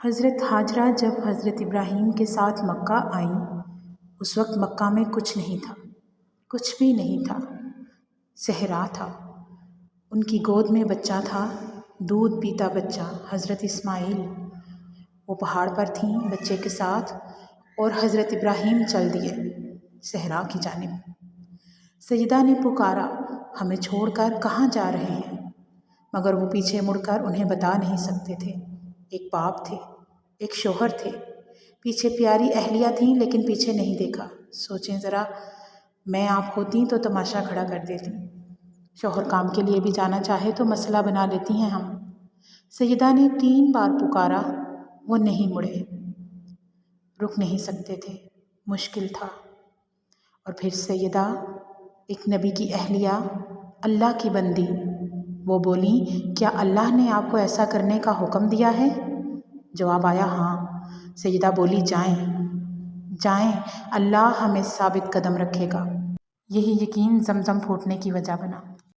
حضرت حاجرہ جب حضرت ابراہیم کے ساتھ مکہ آئیں، اس وقت مکہ میں کچھ نہیں تھا، کچھ بھی نہیں تھا، صحرا تھا۔ ان کی گود میں بچہ تھا، دودھ پیتا بچہ، حضرت اسماعیل۔ وہ پہاڑ پر تھیں بچے کے ساتھ، اور حضرت ابراہیم چل دیے صحرا کی جانب۔ سیدہ نے پکارا، ہمیں چھوڑ کر کہاں جا رہے ہیں؟ مگر وہ پیچھے مڑ کر انہیں بتا نہیں سکتے تھے۔ ایک باپ تھے، ایک شوہر تھے، پیچھے پیاری اہلیہ تھیں، لیکن پیچھے نہیں دیکھا۔ سوچیں ذرا، میں آپ ہوتی تو تماشا کھڑا کر دیتی۔ شوہر کام کے لیے بھی جانا چاہے تو مسئلہ بنا لیتی ہیں ہم۔ سیدہ نے 3 بار پکارا، وہ نہیں مڑے، رک نہیں سکتے تھے، مشکل تھا۔ اور پھر سیدہ، ایک نبی کی اہلیہ، اللہ کی بندی، وہ بولیں، کیا اللہ نے آپ کو ایسا کرنے کا حکم دیا ہے؟ جواب آیا، ہاں۔ سیدہ بولی، جائیں، جائیں، اللہ ہمیں ثابت قدم رکھے گا۔ یہی یقین زمزم پھوٹنے کی وجہ بنا۔